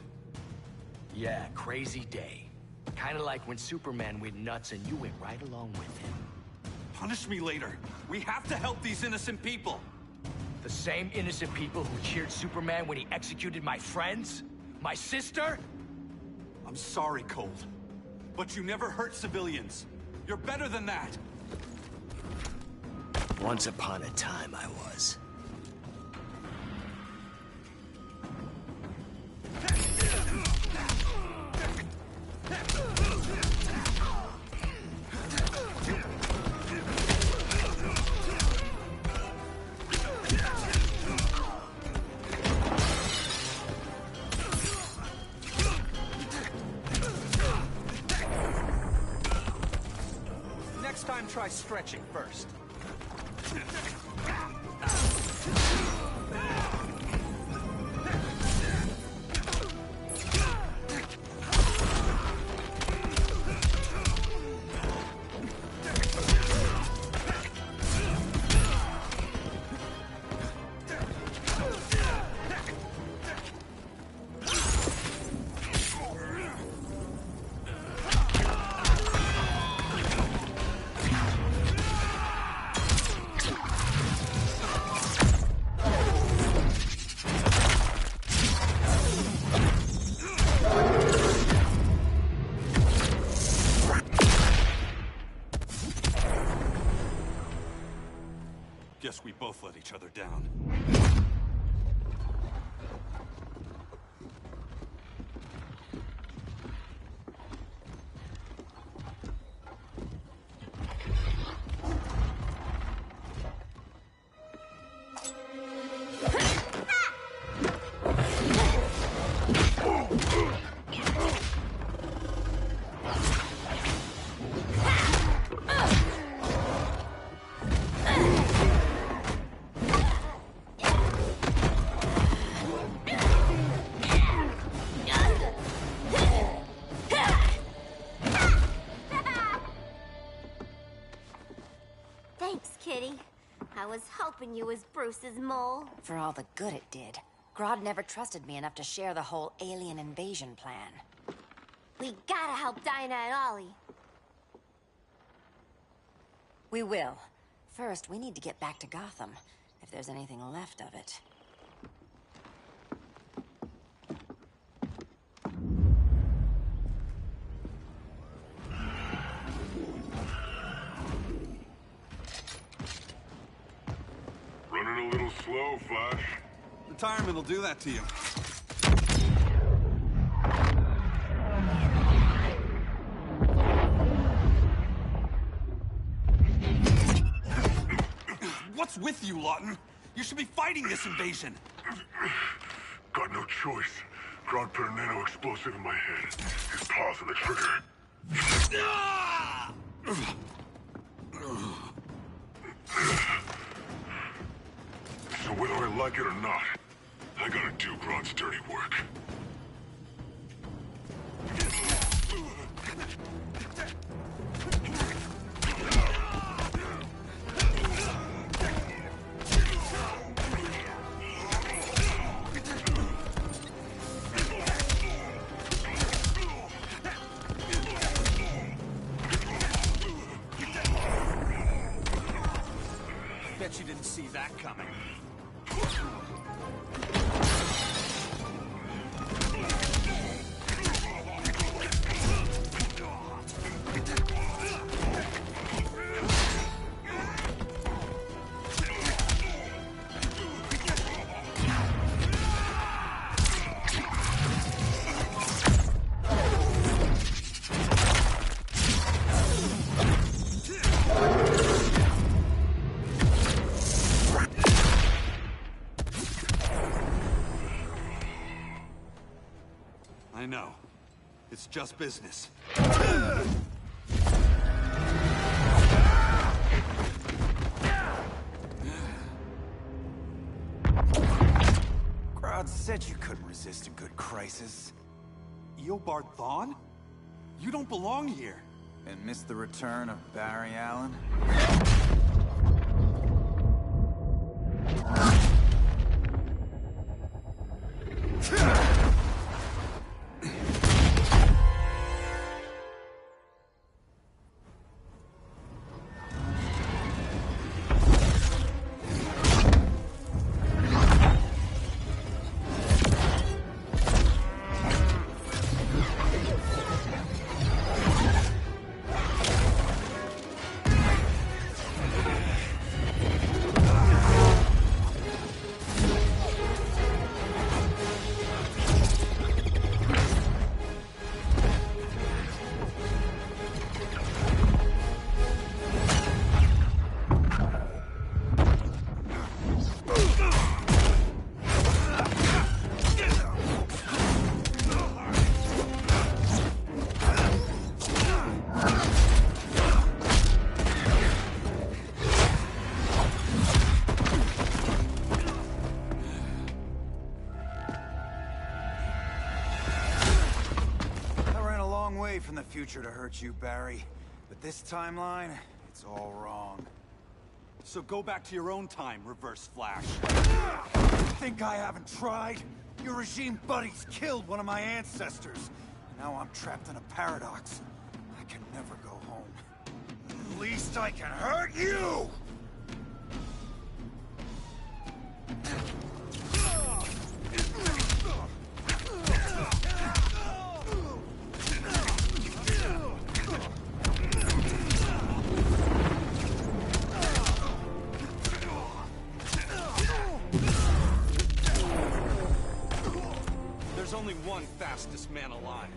Yeah, crazy day. Kinda like when Superman went nuts and you went right along with him. Punish me later. We have to help these innocent people. The same innocent people who cheered Superman when he executed my friends? My sister? I'm sorry, Cold. But you never hurt civilians. You're better than that. Once upon a time, I was. Try stretching first. Guess we both let each other down. Thanks, Kitty. I was hoping you was Bruce's mole. For all the good it did. Grodd never trusted me enough to share the whole alien invasion plan. We gotta help Dinah and Ollie. We will. First, we need to get back to Gotham, if there's anything left of it. Running a little slow, Flash. Retirement will do that to you. What's with you, Lawton? You should be fighting this invasion. Got no choice. Grodd put a nano-explosive in my head. His paws on the trigger. So whether I like it or not, I gotta do Grodd's dirty work. Bet you didn't see that coming. I know. It's just business. Grodd said you couldn't resist a good crisis. Eobard Thawne? You don't belong here. And miss the return of Barry Allen? From the future to hurt you, Barry. But this timeline, it's all wrong. So go back to your own time, Reverse Flash. Think I haven't tried? Your regime buddies killed one of my ancestors. Now I'm trapped in a paradox. I can never go home. At least I can hurt you! There's only one fastest man alive.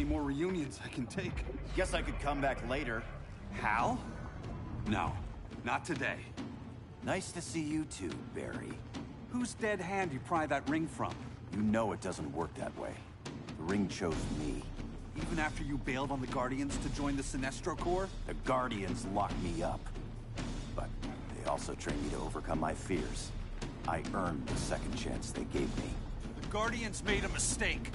more reunions I can take. Guess I could come back later. Hal? No, not today. Nice to see you too, Barry. Whose dead hand you pry that ring from? You know it doesn't work that way. The ring chose me. Even after you bailed on the Guardians to join the Sinestro Corps? The Guardians locked me up. But they also trained me to overcome my fears. I earned the second chance they gave me. The Guardians made a mistake.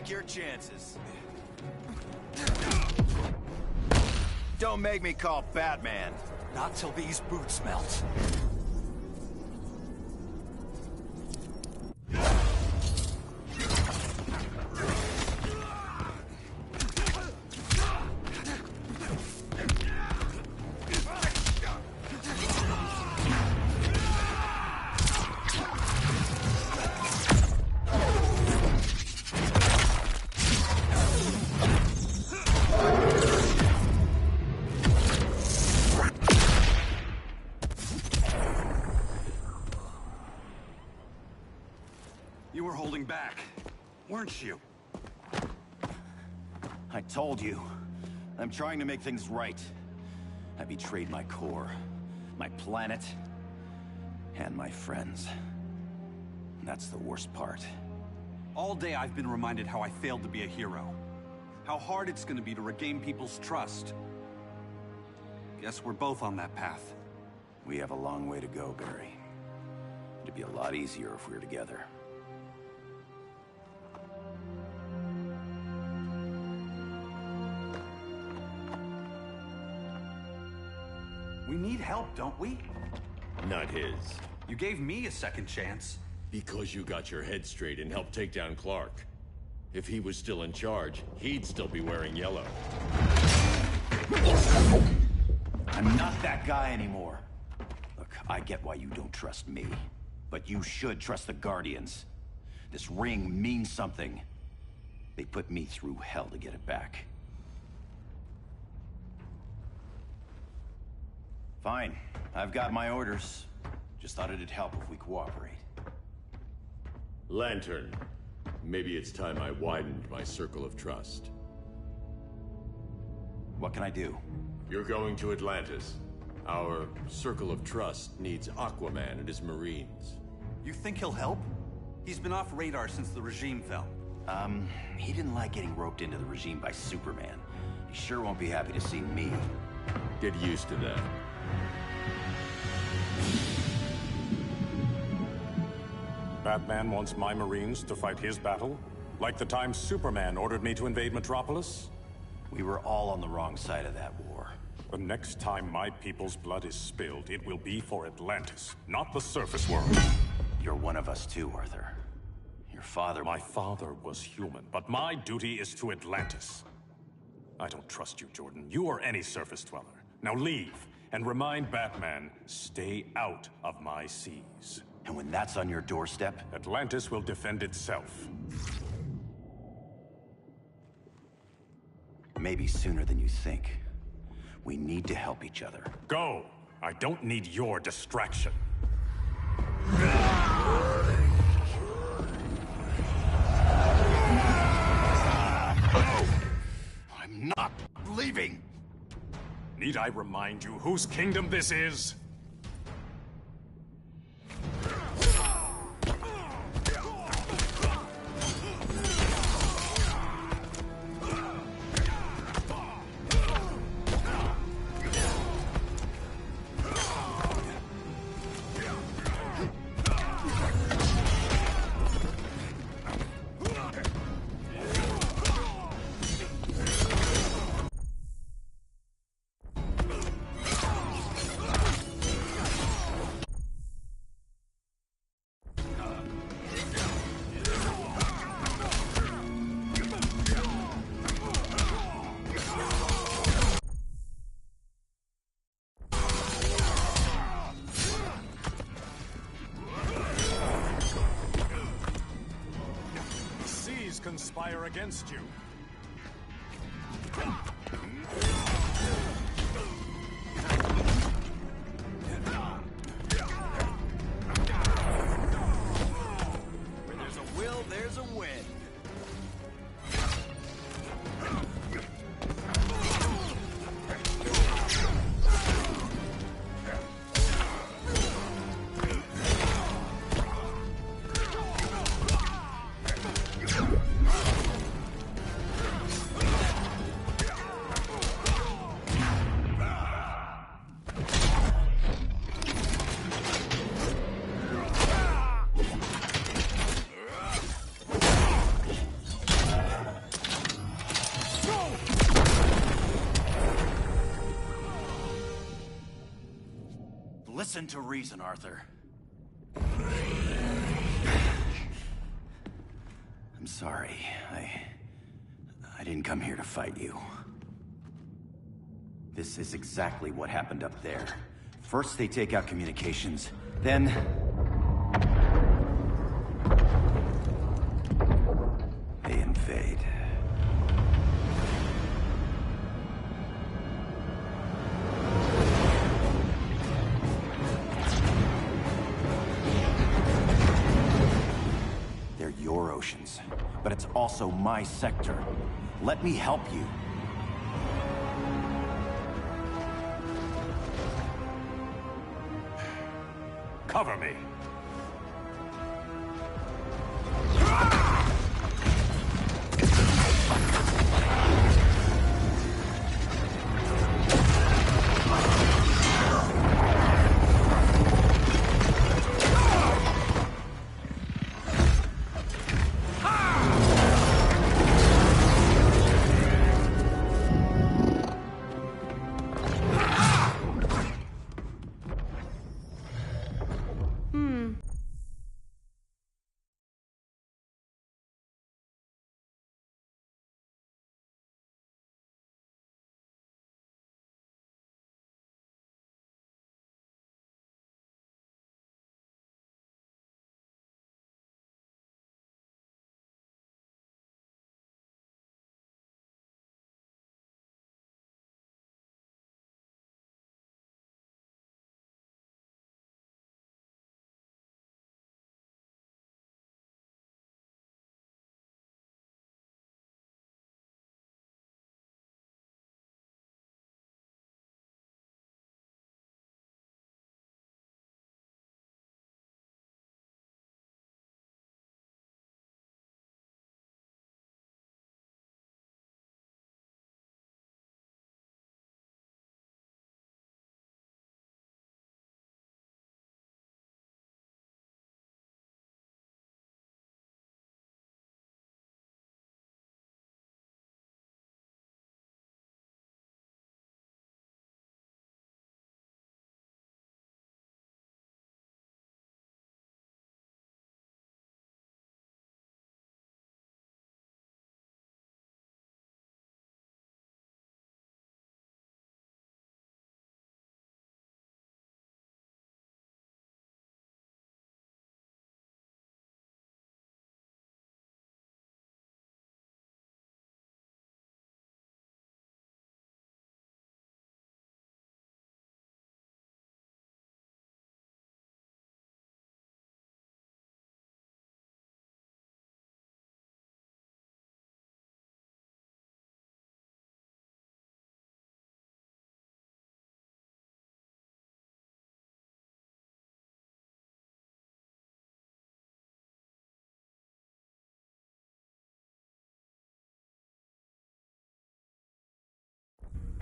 Your chances. Don't make me call Batman. Not till these boots melt. You were holding back, weren't you? I told you. I'm trying to make things right. I betrayed my core, my planet, and my friends. And that's the worst part. All day I've been reminded how I failed to be a hero. How hard it's gonna be to regain people's trust. Guess we're both on that path. We have a long way to go, Barry. It'd be a lot easier if we were together. We need help, don't we? Not his. You gave me a second chance. Because you got your head straight and helped take down Clark. If he was still in charge, he'd still be wearing yellow. I'm not that guy anymore. Look, I get why you don't trust me. But you should trust the Guardians. This ring means something. They put me through hell to get it back. Fine. I've got my orders. Just thought it'd help if we cooperate. Lantern. Maybe it's time I widened my circle of trust. What can I do? You're going to Atlantis. Our circle of trust needs Aquaman and his Marines. You think he'll help? He's been off radar since the regime fell. He didn't like getting roped into the regime by Superman. He sure won't be happy to see me. Get used to that. Batman wants my Marines to fight his battle? Like the time Superman ordered me to invade Metropolis? We were all on the wrong side of that war. The next time my people's blood is spilled, it will be for Atlantis, not the surface world. You're one of us too, Arthur. Your father... My father was human, but my duty is to Atlantis. I don't trust you, Jordan. You or any surface dweller. Now leave, and remind Batman, stay out of my seas. And when that's on your doorstep? Atlantis will defend itself. Maybe sooner than you think. We need to help each other. Go! I don't need your distraction. I'm not leaving! Need I remind you whose kingdom this is? conspire against you. Where there's a will, there's a win. Listen to reason, Arthur. I'm sorry. I didn't come here to fight you. This is exactly what happened up there. First they take out communications, then... they invade. They're your oceans, but it's also my sector. Let me help you. Cover me.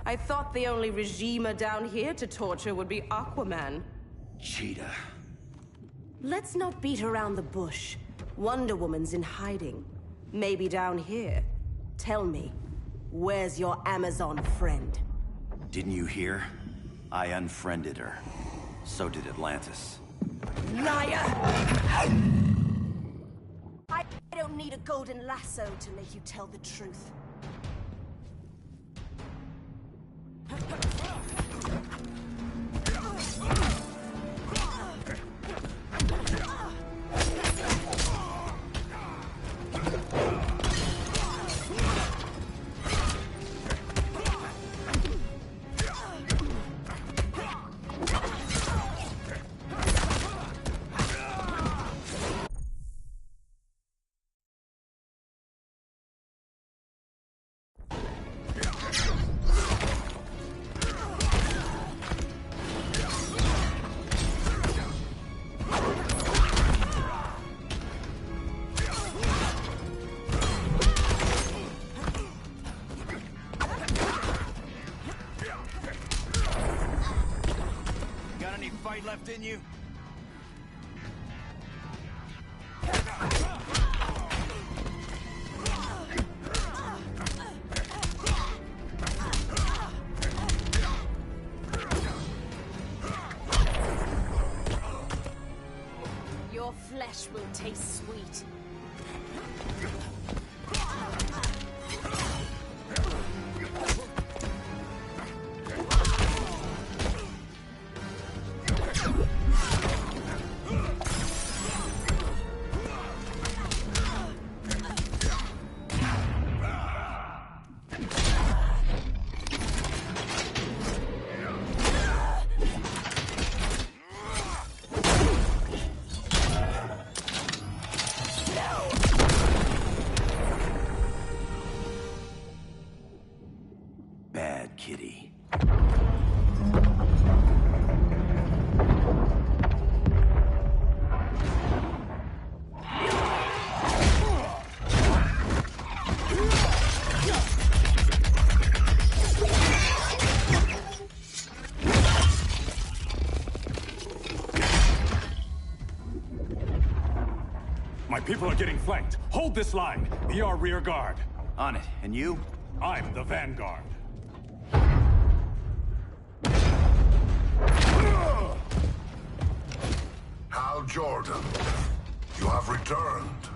I thought the only regimer down here to torture would be Aquaman. Cheetah. Let's not beat around the bush. Wonder Woman's in hiding. Maybe down here. Tell me, where's your Amazon friend? Didn't you hear? I unfriended her. So did Atlantis. Liar! I don't need a golden lasso to make you tell the truth. any fight left in you? Your flesh will taste sweet. Bad kitty. My people are getting flanked. Hold this line. Be our rear guard. On it. And you? I'm the vanguard. Hal Jordan, you have returned.